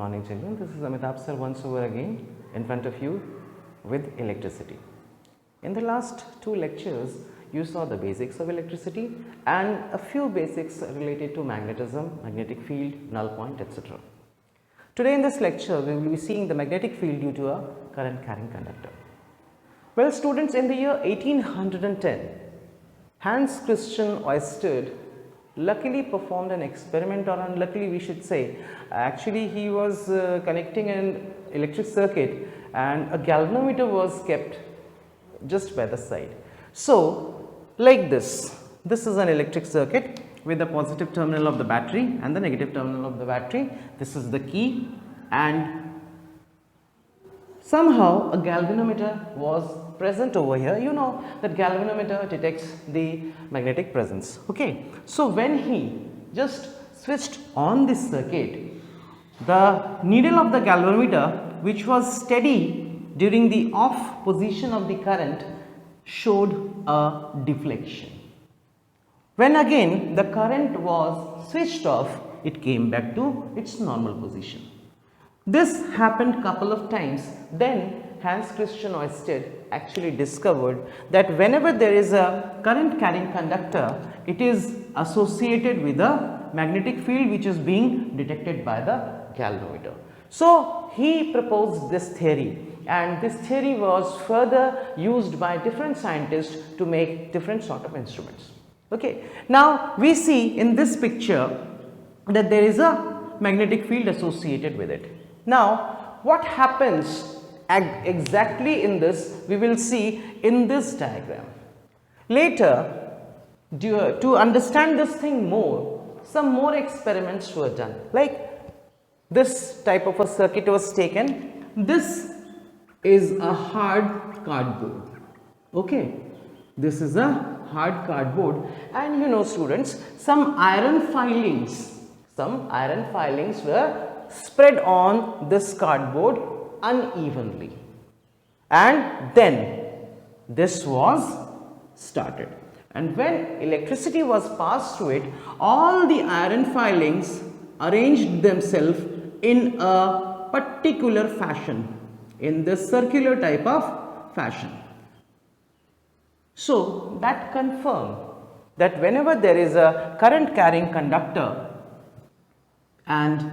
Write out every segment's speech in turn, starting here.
morning children, this is Amitabh sir once over again in front of you with electricity. In the last two lectures you saw the basics of electricity and a few basics related to magnetism, magnetic field, null point, etc. Today in this lecture we will be seeing the magnetic field due to a current carrying conductor. Well students, in the year 1810 Hans Christian Ørsted luckily performed an experiment, or unluckily we should say, actually he was connecting an electric circuit and a galvanometer was kept just by the side. So like this is an electric circuit with the positive terminal of the battery and the negative terminal of the battery. This is the key, and somehow a galvanometer was present over here. You know that galvanometer detects the magnetic presence. Okay, so when he just switched on this circuit, the needle of the galvanometer, which was steady during the off position of the current, showed a deflection. When again the current was switched off, it came back to its normal position. This happened couple of times. Then Hans Christian Ørsted actually discovered that whenever there is a current carrying conductor, it is associated with a magnetic field which is being detected by the galvanometer. So he proposed this theory, and this theory was further used by different scientists to make different sort of instruments. Okay, now we see in this picture that there is a magnetic field associated with it. Now what happens exactly in this, we will see in this diagram. Later, to understand this thing more, some more experiments were done. Like this type of a circuit was taken. This is a hard cardboard. Okay, this is a hard cardboard, and you know students, some iron filings were spread on this cardboard unevenly, and then this was started, and when electricity was passed through it, all the iron filings arranged themselves in a particular fashion, in this circular type of fashion. So that confirmed that whenever there is a current carrying conductor and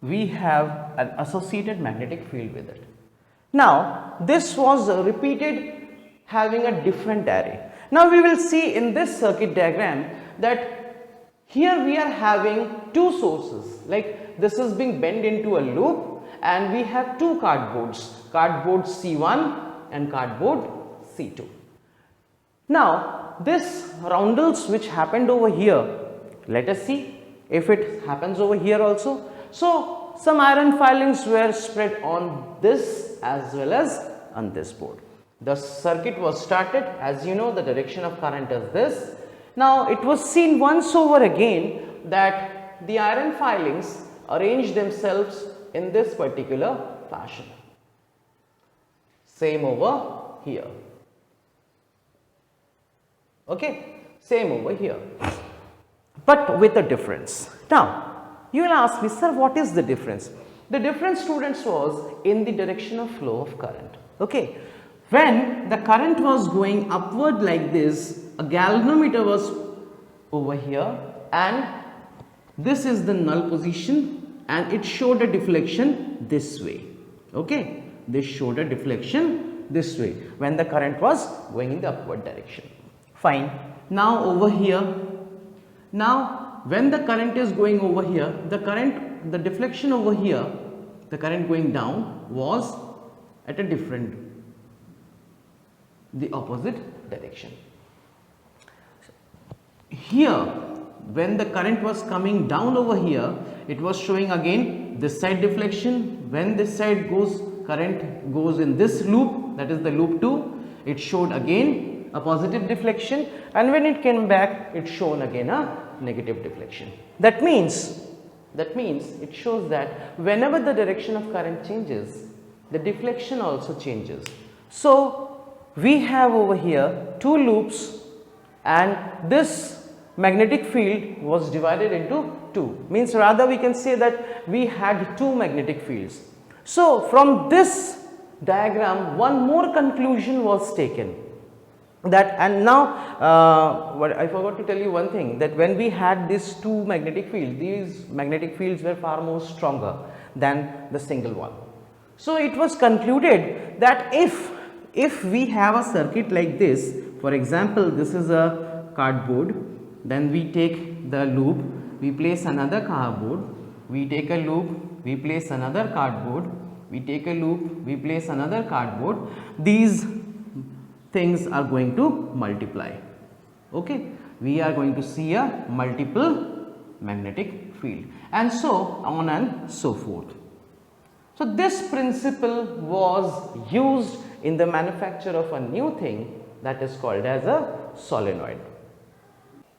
we have an associated magnetic field with it. Now this was repeated having a different array. Now we will see in this circuit diagram that here we are having two sources, like this is being bent into a loop, and we have two cardboards, cardboard C1 and cardboard C2. Now this roundels which happened over here, let us see if it happens over here also. So some iron filings were spread on this as well as on this board. The circuit was started. As you know, the direction of current is this. Now it was seen once over again that the iron filings arranged themselves in this particular fashion. Same over here. Okay, same over here, but with a difference. Now you will ask me, sir, what is the difference? The difference, students, was in the direction of flow of current. Okay, when the current was going upward like this, a galvanometer was over here, and this is the null position, and it showed a deflection this way. Okay, this showed a deflection this way when the current was going in the upward direction. Fine. Now over here, now when the current is going over here, the deflection over here, the current going down was at a different, the opposite direction. Here when the current was coming down over here, it was showing again this side deflection. When this side goes, current goes in this loop, that is the loop 2, it showed again a positive deflection, and when it came back, it shown again a negative deflection. That means it shows that whenever the direction of current changes, the deflection also changes. So we have over here two loops, and this magnetic field was divided into 2, means rather we can say that we had two magnetic fields. So from this diagram one more conclusion was taken, that, and now what I forgot to tell you one thing, that when we had these two magnetic fields, these magnetic fields were far more stronger than the single one. So it was concluded that if we have a circuit like this, for example this is a cardboard, then we take the loop, we place another cardboard, we take a loop, we place another cardboard, we take a loop, we place another cardboard, these things are going to multiply. Okay, we are going to see a multiple magnetic field, and so on and so forth. So this principle was used in the manufacture of a new thing that is called as a solenoid.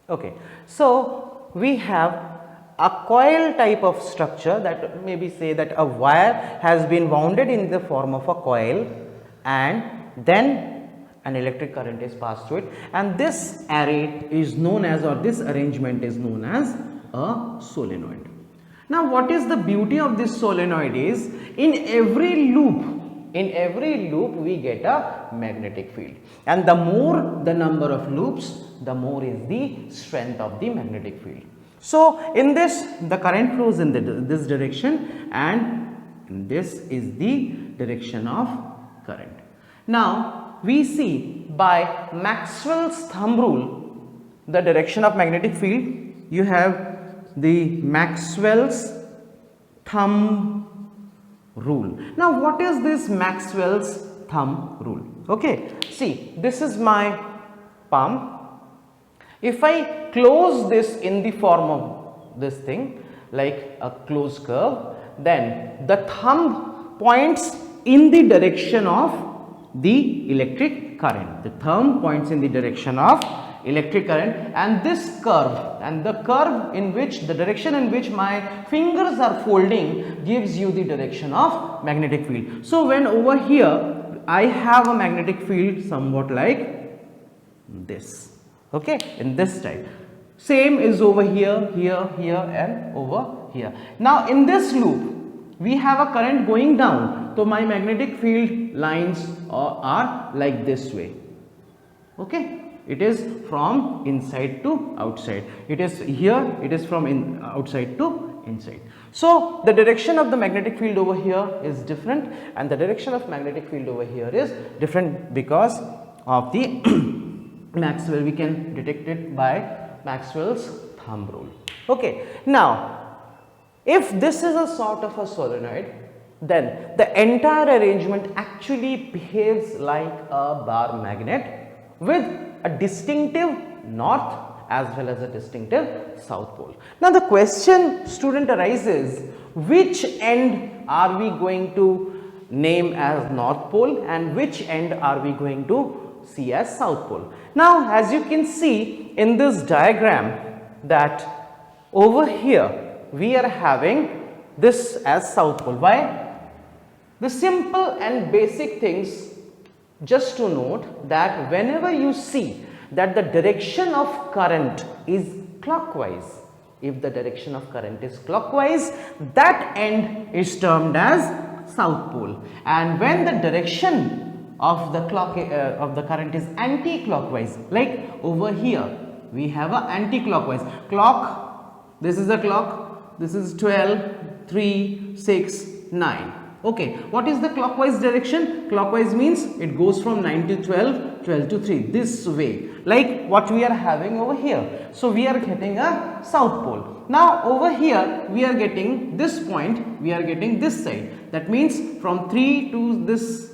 Okay, so we have a coil type of structure, that maybe say that a wire has been wounded in the form of a coil, and then an electric current is passed through it, and this array is known as, or this arrangement is known as a solenoid. Now what is the beauty of this solenoid is, in every loop we get a magnetic field, and the more the number of loops, the more is the strength of the magnetic field. So in this the current flows in this direction, and this is the direction of current. Now we see by Maxwell's thumb rule the direction of magnetic field. You have the Maxwell's thumb rule. Now what is this Maxwell's thumb rule? Okay, see, this is my palm. If I close this in the form of this thing like a closed curve, then the thumb points in the direction of the electric current. The thumb points in the direction of electric current, and this curve, and the curve in which, the direction in which my fingers are folding gives you the direction of magnetic field. So when over here I have a magnetic field somewhat like this, okay, in this type. Same is over here, here, here, and over here. Now in this loop we have a current going down, so my magnetic field lines are like this way. Okay, it is from inside to outside. It is here, it is from outside to inside. So the direction of the magnetic field over here is different, and the direction of magnetic field over here is different because of the Maxwell. We can detect it by Maxwell's thumb rule. Okay, now if this is a sort of a solenoid, then the entire arrangement actually behaves like a bar magnet with a distinctive north as well as a distinctive south pole. Now the question, student, arises, which end are we going to name as north pole and which end are we going to see as south pole? Now as you can see in this diagram, that over here we are having this as south pole. Why? The simple and basic things, just to note that whenever you see that the direction of current is clockwise, if the direction of current is clockwise, that end is termed as south pole, and when the direction of the current is anti-clockwise, like over here we have a anti-clockwise clock, this is a clock, this is 12, 3, 6, 9. Okay, what is the clockwise direction? Clockwise means it goes from 9 to 12, 12 to 3, this way, like what we are having over here. So we are getting a south pole. Now over here we are getting this point, we are getting this side. That means from 3 to this,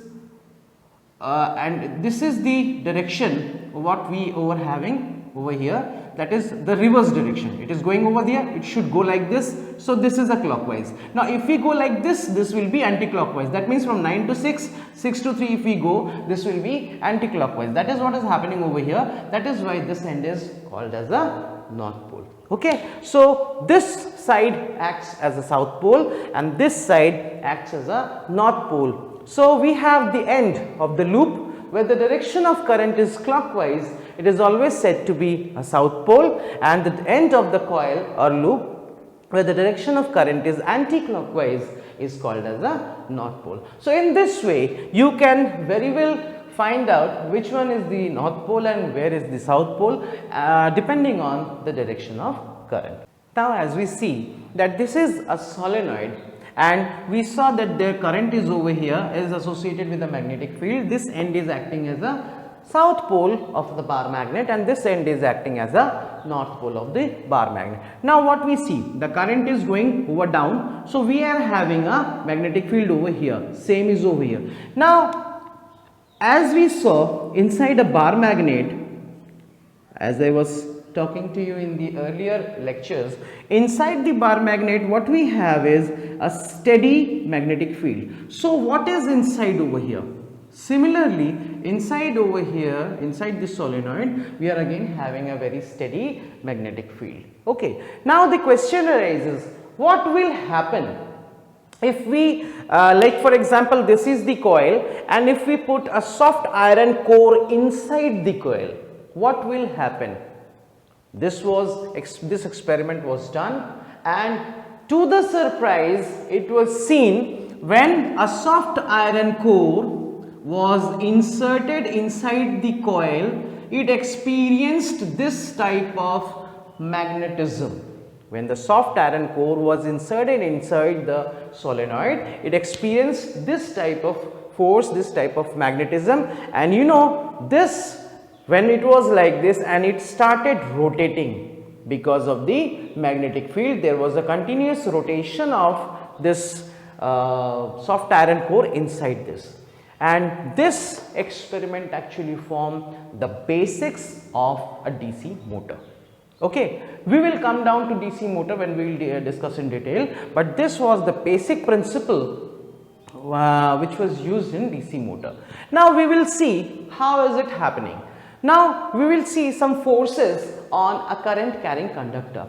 and this is the direction what we are having over here. That is the reverse direction. It is going over there, it should go like this. So this is a clockwise. Now if we go like this, this will be anti-clockwise. That means from 9 to 6, 6 to 3 if we go, this will be anti-clockwise. That is what is happening over here. That is why this end is called as a north pole. Okay, so this side acts as a south pole and this side acts as a north pole. So we have the end of the loop where the direction of current is clockwise. It is always said to be a south pole, and the end of the coil or loop where the direction of current is anti-clockwise is called as a north pole. So in this way you can very well find out which one is the north pole and where is the south pole depending on the direction of current. Now as we see that this is a solenoid and we saw that their current is over here, is associated with the magnetic field. This end is acting as a south pole of the bar magnet and this end is acting as a north pole of the bar magnet. Now what we see, the current is going over down, so we are having a magnetic field over here, same is over here. Now as we saw inside a bar magnet, as I was talking to you in the earlier lectures, inside the bar magnet what we have is a steady magnetic field. So what is inside over here? Similarly, inside over here, inside this solenoid, we are again having a very steady magnetic field. Okay. Now the question arises, what will happen if we like for example this is the coil and if we put a soft iron core inside the coil, what will happen? This experiment was done and to the surprise it was seen when a soft iron core was inserted inside the coil, it experienced this type of magnetism. When the soft iron core was inserted inside the solenoid, it experienced this type of force, this type of magnetism, and you know this, when it was like this and it started rotating because of the magnetic field, there was a continuous rotation of this soft iron core inside this. And this experiment actually formed the basics of a DC motor. Okay, we will come down to DC motor when we will discuss in detail, but this was the basic principle which was used in DC motor. Now we will see how is it happening. Now we will see some forces on a current carrying conductor.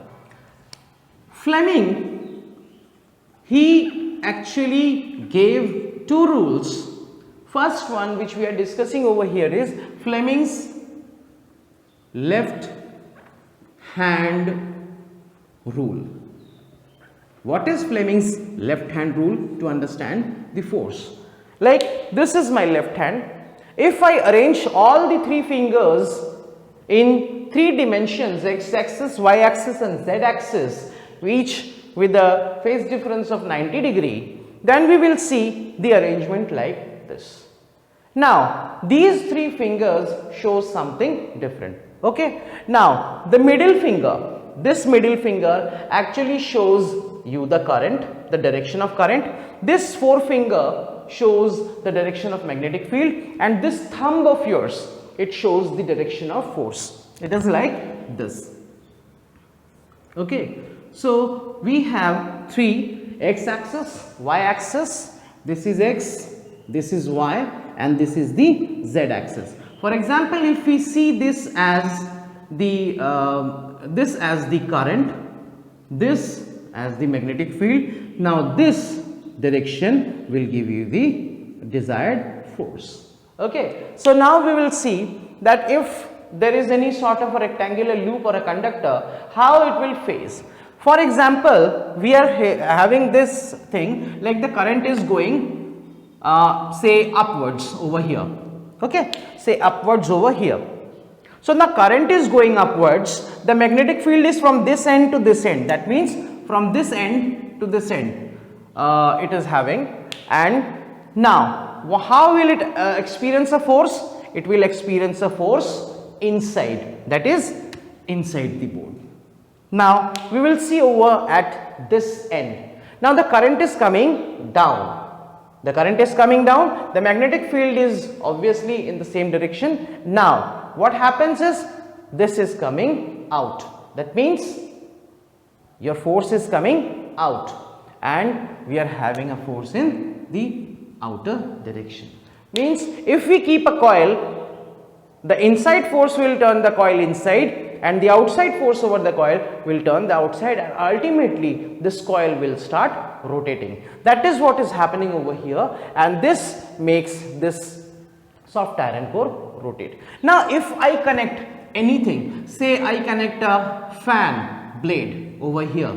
Fleming, he actually gave two rules. First one which we are discussing over here is Fleming's left hand rule. What is Fleming's left hand rule? To understand the force. Like this is my left hand. If I arrange all the three fingers in three dimensions, x axis, y axis and z axis, each with a phase difference of 90 degree, then we will see the arrangement like this. Now these three fingers show something different. Okay. Now the middle finger, this middle finger actually shows you the current, the direction of current. This forefinger shows the direction of magnetic field, and this thumb of yours, it shows the direction of force. It is like this. Okay. So we have three, x axis, y axis, this is x, this is y, and this is the z axis. For example, if we see this as the current, this as the magnetic field, now this direction will give you the desired force. Okay. So now we will see that if there is any sort of a rectangular loop or a conductor, how it will phase. For example, we are having this thing like the current is going say upwards over here. Okay, say upwards over here. So the current is going upwards, the magnetic field is from this end to this end, that means from this end to this end it is having. And now how will it experience a force? It will experience a force inside, that is inside the board. Now we will see over at this end. Now the current is coming down. The current is coming down, the magnetic field is obviously in the same direction. Now what happens is this is coming out, that means your force is coming out and we are having a force in the outer direction. Means if we keep a coil, the inside force will turn the coil inside and the outside force over the coil will turn the outside, and ultimately this coil will start rotating. That is what is happening over here, and this makes this soft iron core rotate. Now if I connect anything, say I connect a fan blade over here,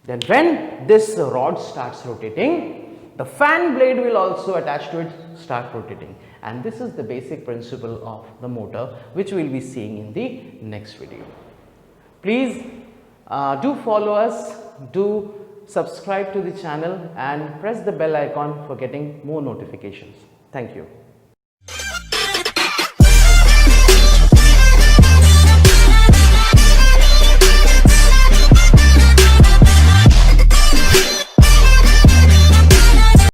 Then when this rod starts rotating, the fan blade will also attach to it, start rotating, and this is the basic principle of the motor, which we will be seeing in the next video. Please do follow us, do subscribe to the channel and press the bell icon for getting more notifications. Thank you.